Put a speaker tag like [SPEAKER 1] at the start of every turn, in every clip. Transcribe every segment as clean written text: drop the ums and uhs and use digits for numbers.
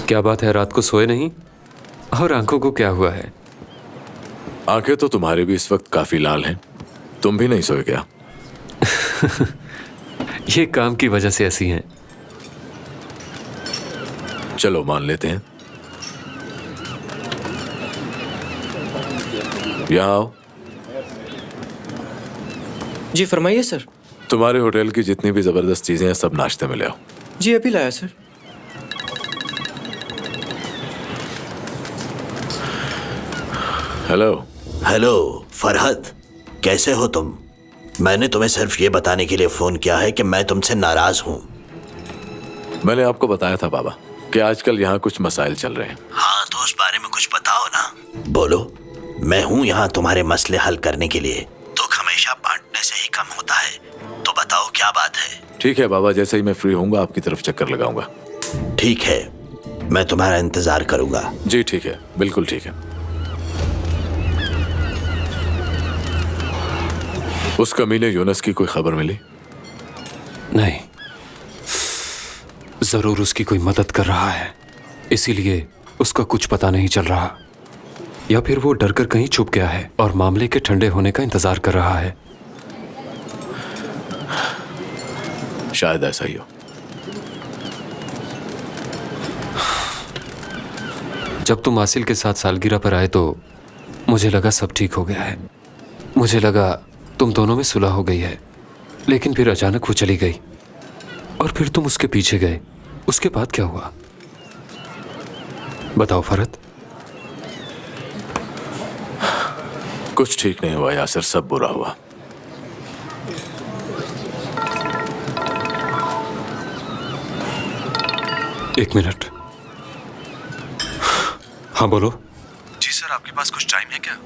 [SPEAKER 1] क्या बात है, रात को सोए नहीं? और आंखों को क्या हुआ है?
[SPEAKER 2] आंखें तो तुम्हारी भी इस वक्त काफी लाल हैं। तुम भी नहीं सोए क्या?
[SPEAKER 1] ये काम की वजह से ऐसी हैं।
[SPEAKER 2] चलो मान लेते हैं। यहाँ आओ।
[SPEAKER 3] जी फरमाइए सर।
[SPEAKER 2] तुम्हारे होटल की जितनी भी जबरदस्त चीजें हैं सब नाश्ते में ले आओ।
[SPEAKER 3] जी अभी लाया सर।
[SPEAKER 2] हेलो।
[SPEAKER 4] हेलो फरहत, कैसे हो तुम? मैंने तुम्हें सिर्फ ये बताने के लिए फोन किया है कि मैं तुमसे नाराज हूँ।
[SPEAKER 2] मैंने आपको बताया था बाबा कि आजकल यहाँ कुछ मसाइल चल रहे हैं।
[SPEAKER 4] हाँ तो उस बारे में कुछ बताओ ना। बोलो, मैं हूँ यहाँ तुम्हारे मसले हल करने के लिए। दुख हमेशा बांटने से ही कम होता है। तो बताओ क्या बात है?
[SPEAKER 2] ठीक है बाबा, जैसे ही मैं फ्री होऊंगा आपकी तरफ चक्कर लगाऊंगा।
[SPEAKER 4] ठीक है, मैं तुम्हारा इंतजार करूंगा।
[SPEAKER 2] जी ठीक है, बिल्कुल ठीक है। उस कमीने यूनस की कोई खबर मिली?
[SPEAKER 1] नहीं, जरूर उसकी कोई मदद कर रहा है, इसीलिए उसका कुछ पता नहीं चल रहा। या फिर वो डरकर कहीं छुप गया है और मामले के ठंडे होने का इंतजार कर रहा है।
[SPEAKER 2] शायद ऐसा ही हो।
[SPEAKER 1] जब तुम आसिल के साथ सालगिरह पर आए तो मुझे लगा सब ठीक हो गया है। मुझे लगा तुम दोनों में सुलह हो गई है, लेकिन फिर अचानक वो चली गई और फिर तुम उसके पीछे गए। उसके बाद क्या हुआ? बताओ फरहत।
[SPEAKER 2] कुछ ठीक नहीं हुआ यासिर, सब बुरा हुआ।
[SPEAKER 1] एक मिनट। हाँ बोलो।
[SPEAKER 5] जी सर, आपके पास कुछ टाइम है क्या?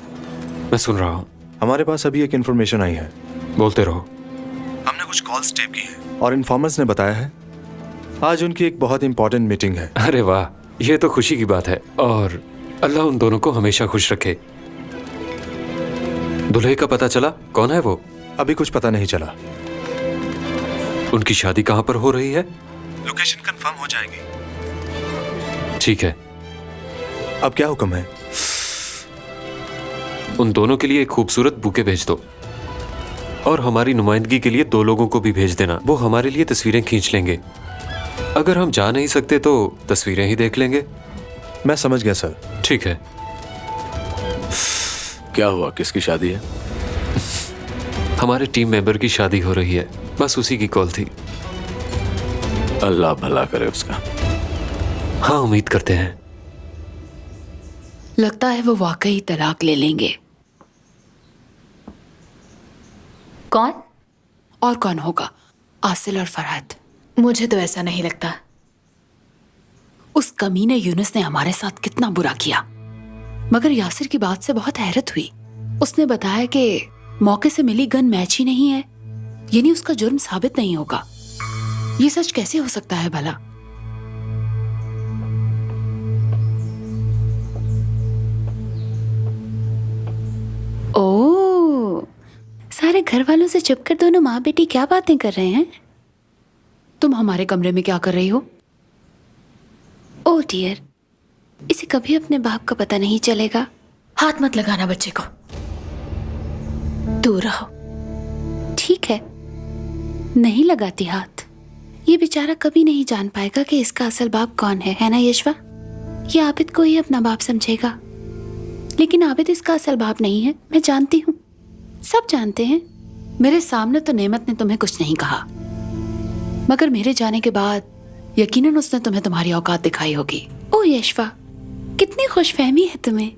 [SPEAKER 1] मैं सुन रहा हूँ।
[SPEAKER 5] हमारे पास अभी एक इन्फॉर्मेशन आई है।
[SPEAKER 1] बोलते रहो।
[SPEAKER 5] हमने कुछ कॉल्स टेप की है और इन्फॉर्मर्स ने बताया है आज उनकी एक बहुत इंपॉर्टेंट मीटिंग है।
[SPEAKER 1] अरे वाह, ये तो खुशी की बात है और अल्लाह उन दोनों को हमेशा खुश रखे। दुल्हे का पता चला? कौन है वो?
[SPEAKER 5] अभी कुछ पता नहीं चला।
[SPEAKER 1] उनकी शादी कहाँ पर हो रही है?
[SPEAKER 5] लोकेशन कंफर्म हो जाएगी।
[SPEAKER 1] ठीक है।
[SPEAKER 5] अब क्या हुक्म है?
[SPEAKER 1] उन दोनों के लिए एक खूबसूरत बुके भेज दो और हमारी नुमाइंदगी के लिए 2 लोगों को भी भेज देना। वो हमारे लिए तस्वीरें खींच लेंगे। अगर हम जा नहीं सकते तो तस्वीरें ही देख लेंगे।
[SPEAKER 5] मैं समझ गया सर।
[SPEAKER 1] ठीक है।
[SPEAKER 2] क्या हुआ, किसकी शादी है?
[SPEAKER 1] हमारे टीम मेंबर की शादी हो रही है, बस उसी की कॉल थी।
[SPEAKER 2] अल्लाह भला करे उसका।
[SPEAKER 1] हाँ, उम्मीद करते हैं।
[SPEAKER 6] लगता है वो वाकई तलाक ले लेंगे।
[SPEAKER 7] कौन?
[SPEAKER 6] और कौन होगा? आसिल और फरहत।
[SPEAKER 7] मुझे तो ऐसा नहीं लगता।
[SPEAKER 6] उस कमीने यूनुस ने हमारे साथ कितना बुरा किया, मगर यासिर की बात से बहुत हैरत हुई। उसने बताया कि मौके से मिली गन मैच ही नहीं है, यानी उसका जुर्म साबित नहीं होगा। ये सच कैसे हो सकता है भला?
[SPEAKER 7] ओह, सारे घर वालों से छुपकर दोनों माँ बेटी क्या बातें कर रहे हैं?
[SPEAKER 6] तुम हमारे कमरे में क्या कर रही हो?
[SPEAKER 7] ओह डियर, इसे कभी अपने बाप का पता नहीं चलेगा। हाथ मत लगाना बच्चे को, दूर रहो। ठीक है, नहीं लगाती हाथ। ये बेचारा कभी नहीं जान पाएगा कि इसका असल बाप कौन है ना यशवा? ये आबिद को ही अपना बाप समझेगा, लेकिन आबिद इसका असल बाप नहीं है। मैं जानती हूँ, सब जानते हैं।
[SPEAKER 6] मेरे सामने तो नेमत ने तुम्हें कुछ नहीं कहा, मगर मेरे जाने के बाद यकीनन उसने तुम्हें तुम्हारी औकात दिखाई होगी।
[SPEAKER 7] ओह यशवा, कितनी खुशफहमी है तुम्हें।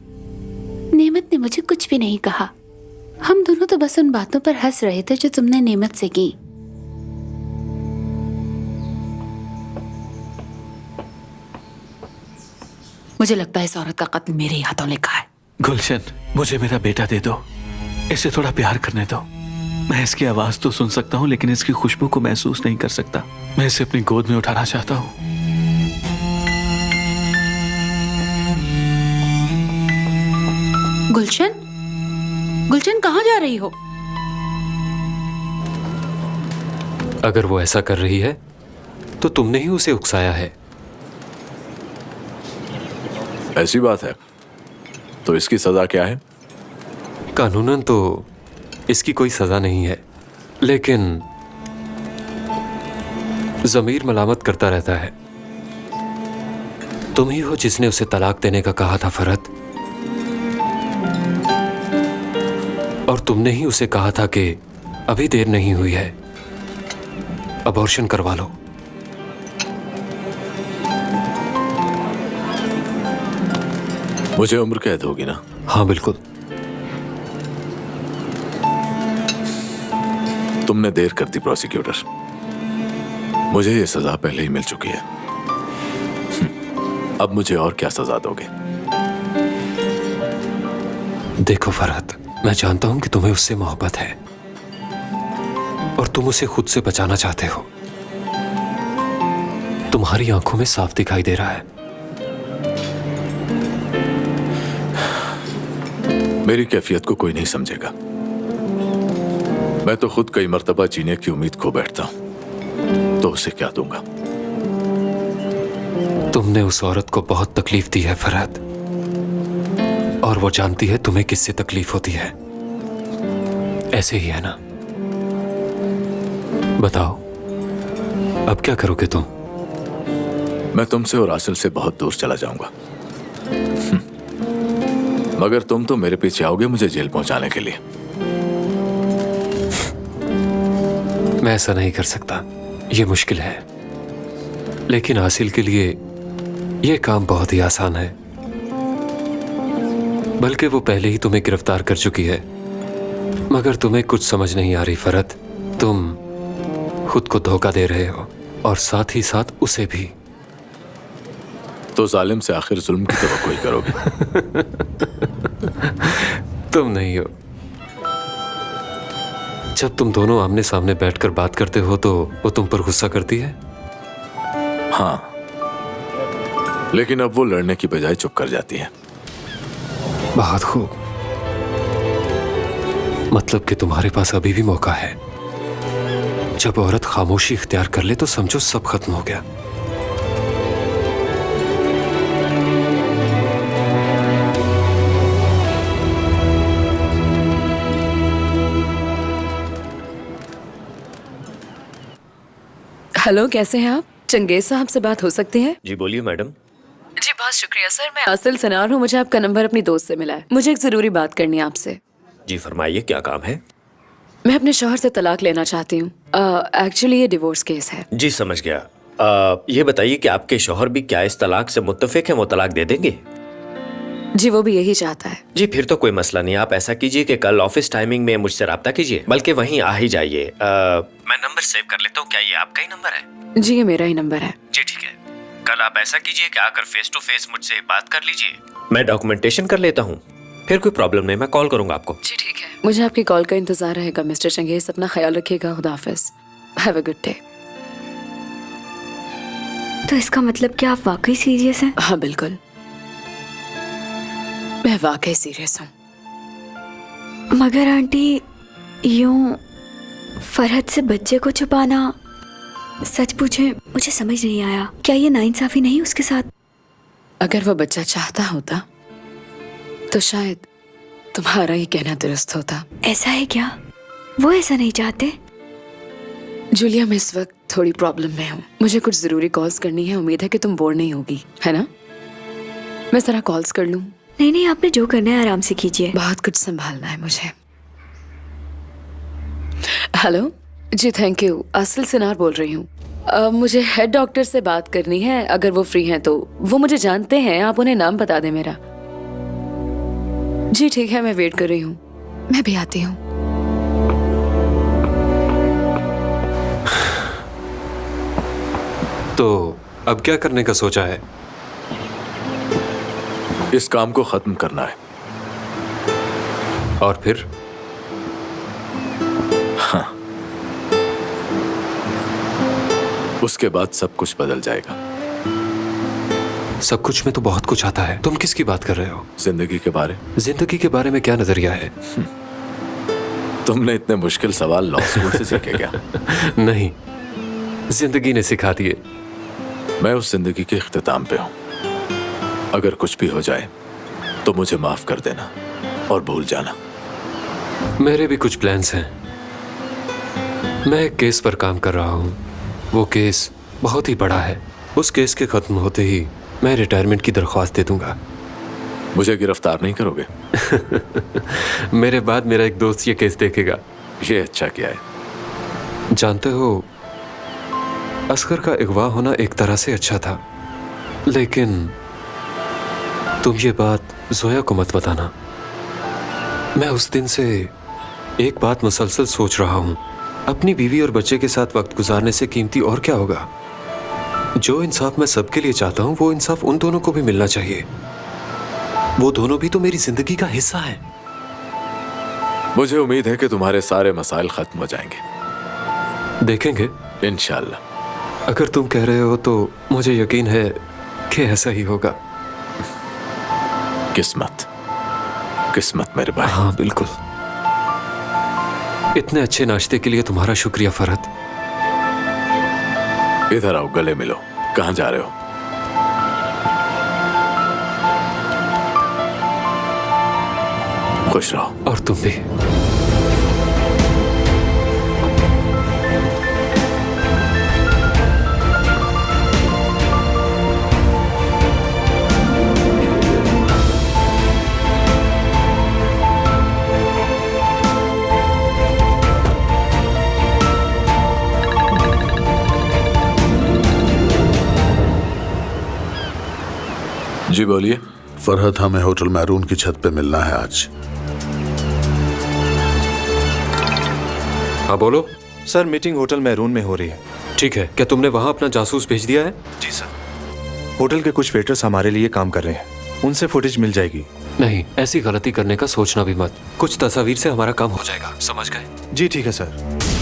[SPEAKER 7] नेमत ने मुझे कुछ भी नहीं कहा। हम दोनों तो बस उन बातों पर हंस रहे थे जो तुमने नेमत से की।
[SPEAKER 6] मुझे लगता है इस औरत का कत्ल मेरे ही हाथों लिखा है।
[SPEAKER 8] गुलशन, मुझे मेरा बेटा दे दो। इसे थोड़ा प्यार करने दो। मैं इसकी आवाज तो सुन सकता हूँ, लेकिन इसकी खुशबू को महसूस नहीं कर सकता। मैं इसे अपनी गोद में उठाना चाहता हूँ।
[SPEAKER 6] गुलशन, गुलशन कहाँ जा रही हो?
[SPEAKER 1] अगर वो ऐसा कर रही है तो तुमने ही उसे उकसाया है।
[SPEAKER 2] ऐसी बात है तो इसकी सजा क्या है?
[SPEAKER 1] कानूनन तो इसकी कोई सजा नहीं है, लेकिन ज़मीर मलामत करता रहता है। तुम ही हो जिसने उसे तलाक देने का कहा था फरहत, और तुमने ही उसे कहा था कि अभी देर नहीं हुई है, अबॉर्शन करवा लो।
[SPEAKER 2] मुझे उम्र कैद होगी ना?
[SPEAKER 1] हाँ बिल्कुल।
[SPEAKER 2] तुमने देर कर दी प्रोसिक्यूटर, मुझे ये सजा पहले ही मिल चुकी है। अब मुझे और क्या सजा दोगे?
[SPEAKER 1] देखो फरहत, मैं जानता हूं कि तुम्हें उससे मोहब्बत है और तुम उसे खुद से बचाना चाहते हो। तुम्हारी आंखों में साफ दिखाई दे रहा है।
[SPEAKER 2] मेरी कैफियत को कोई नहीं समझेगा। मैं तो खुद कई मर्तबा जीने की उम्मीद खो बैठता हूं, तो उसे क्या दूंगा?
[SPEAKER 1] तुमने उस औरत को बहुत तकलीफ दी है फरहत, और वो जानती है तुम्हें किससे तकलीफ होती है। ऐसे ही है ना? बताओ अब क्या करोगे तुम?
[SPEAKER 2] मैं तुमसे और आसिल से बहुत दूर चला जाऊंगा, मगर तुम तो मेरे पीछे आओगे मुझे जेल पहुंचाने के लिए।
[SPEAKER 1] मैं ऐसा नहीं कर सकता, ये मुश्किल है। लेकिन आसिल के लिए यह काम बहुत ही आसान है। बल्कि वो पहले ही तुम्हें गिरफ्तार कर चुकी है, मगर तुम्हें कुछ समझ नहीं आ रही फरहत। तुम खुद को धोखा दे रहे हो और साथ ही साथ उसे भी।
[SPEAKER 2] तो जालिम से आखिर जुल्म की तवक्को ही करोगे?
[SPEAKER 1] तुम नहीं हो। जब तुम दोनों आमने सामने बैठकर बात करते हो तो वो तुम पर गुस्सा करती है।
[SPEAKER 2] हाँ, लेकिन अब वो लड़ने की बजाय चुप कर जाती है।
[SPEAKER 1] बहुत खूब। मतलब कि तुम्हारे पास अभी भी मौका है। जब औरत खामोशी इख्तियार कर ले तो समझो सब खत्म हो गया।
[SPEAKER 9] हेलो, कैसे हैं आप? चंगेज साहब से बात हो सकती है?
[SPEAKER 3] जी बोलिए मैडम।
[SPEAKER 9] जी बहुत शुक्रिया सर, मैं आसिल सनार हूँ। मुझे आपका नंबर अपनी दोस्त से मिला है। मुझे एक जरूरी बात करनी है आपसे।
[SPEAKER 3] जी फरमाइए, क्या काम है?
[SPEAKER 9] मैं अपने शौहर से तलाक लेना चाहती हूँ। एक्चुअली ये डिवोर्स केस है।
[SPEAKER 3] जी समझ गया। ये बताइए कि आपके शौहर भी क्या इस तलाक से मुत्तफिक है, वो तलाक दे देंगे?
[SPEAKER 9] जी वो भी यही चाहता है।
[SPEAKER 3] जी फिर तो कोई मसला नहीं। आप ऐसा कीजिए कि कल ऑफिस टाइमिंग में मुझसे रब्ता कीजिए, बल्कि वहीं आ ही जाइए। मैं नंबर सेव कर लेता हूँ। क्या ये आपका ही नंबर है?
[SPEAKER 9] जी ये मेरा ही नंबर है।
[SPEAKER 3] जी ठीक है। कल आप ऐसा कीजिए कि आकर फेस टू फेस मुझसे बात कर लीजिए। मैं डॉक्यूमेंटेशन कर लेता हूँ, फिर कोई प्रॉब्लम नहीं, मैं कॉल करूंगा आपको।
[SPEAKER 9] जी ठीक है। मुझे आपकी कॉल का इंतजार रहेगा मिस्टर चंगेज। अपना ख्याल रखिएगा। खुदा हाफिज। Have a good day.
[SPEAKER 7] तो इसका मतलब क्या आप वाकई सीरियस हैं?
[SPEAKER 9] हाँ बिल्कुल, मैं वाकई सीरियस हूँ।
[SPEAKER 7] मगर आंटी, यूं फरहत से बच्चे को छुपाना, सच पूछे मुझे समझ नहीं आया। क्या ये नाइंसाफी नहीं उसके साथ?
[SPEAKER 9] अगर वो बच्चा चाहता होता तो शायद तुम्हारा ही कहना दुरुस्त होता।
[SPEAKER 7] ऐसा है क्या? वो ऐसा नहीं चाहते?
[SPEAKER 9] जूलिया, मैं इस वक्त थोड़ी प्रॉब्लम में हूँ। मुझे कुछ जरूरी कॉल्स करनी है। उम्मीद है कि तुम बोर नहीं होगी, है ना? मैं जरा कॉल्स कर लूँ?
[SPEAKER 7] नहीं नहीं, आपने जो करना है आराम से कीजिए।
[SPEAKER 9] बहुत कुछ संभालना है मुझे। हेलो जी, थैंक यू। आसिल सनार बोल रही हूँ। मुझे हेड डॉक्टर से बात करनी है। अगर वो फ्री हैं तो वो मुझे जानते हैं। आप उन्हें नाम बता दें मेरा। जी ठीक है, मैं वेट कर रही हूँ। मैं भी आती हूँ।
[SPEAKER 1] तो अब क्या करने का सोचा है?
[SPEAKER 2] इस काम को खत्म करना है।
[SPEAKER 1] और फिर?
[SPEAKER 2] हाँ, उसके बाद सब कुछ बदल जाएगा।
[SPEAKER 1] सब कुछ में तो बहुत कुछ आता है। तुम किसकी बात कर रहे हो?
[SPEAKER 2] जिंदगी के बारे।
[SPEAKER 1] जिंदगी के बारे में क्या नजरिया है?
[SPEAKER 2] तुमने इतने मुश्किल सवाल लॉ स्कूल से सीखे क्या?
[SPEAKER 1] नहीं, जिंदगी ने सिखा दिए।
[SPEAKER 2] मैं उस जिंदगी के इख्तिताम पे हूं। अगर कुछ भी हो जाए तो मुझे माफ कर देना और भूल जाना।
[SPEAKER 1] मेरे भी कुछ प्लान्स हैं। मैं एक केस पर काम कर रहा हूँ। वो केस बहुत ही बड़ा है। उस केस के खत्म होते ही मैं रिटायरमेंट की दरख्वास्त दे दूंगा।
[SPEAKER 2] मुझे गिरफ्तार नहीं करोगे?
[SPEAKER 1] मेरे बाद मेरा एक दोस्त ये केस देखेगा।
[SPEAKER 2] ये अच्छा किया है।
[SPEAKER 1] जानते हो, असगर का अगवा होना एक तरह से अच्छा था, लेकिन तुम ये बात जोया को मत बताना। मैं उस दिन से एक बात मुसलसल सोच रहा हूं, अपनी बीवी और बच्चे के साथ वक्त गुजारने से कीमती और क्या होगा। जो इंसाफ मैं सबके लिए चाहता हूं, वो इंसाफ उन दोनों को भी मिलना चाहिए। वो दोनों भी तो मेरी जिंदगी का हिस्सा है।
[SPEAKER 2] मुझे उम्मीद है कि तुम्हारे सारे मसाइल खत्म हो जाएंगे।
[SPEAKER 1] देखेंगे
[SPEAKER 2] इंशाल्लाह।
[SPEAKER 1] अगर तुम कह रहे हो तो मुझे यकीन है कि ऐसा ही होगा।
[SPEAKER 2] किस्मत, किस्मत मेरे भाई।
[SPEAKER 1] हाँ बिल्कुल। इतने अच्छे नाश्ते के लिए तुम्हारा शुक्रिया फरहत।
[SPEAKER 2] इधर आओ, गले मिलो। कहाँ जा रहे हो? खुश रहो।
[SPEAKER 1] और तुम भी।
[SPEAKER 2] जी बोलिए।
[SPEAKER 10] फरहत, हमें होटल मैरून की छत पे मिलना है आज।
[SPEAKER 1] हाँ बोलो।
[SPEAKER 5] सर, मीटिंग होटल मैरून में हो रही है।
[SPEAKER 1] ठीक है, क्या तुमने वहां अपना जासूस भेज दिया है?
[SPEAKER 5] जी सर। होटल के कुछ वेटर्स हमारे लिए काम कर रहे हैं, उनसे फुटेज मिल जाएगी।
[SPEAKER 1] नहीं, ऐसी गलती करने का सोचना भी मत। कुछ तस्वीर से हमारा काम हो जाएगा, समझ गए?
[SPEAKER 5] जी ठीक है सर।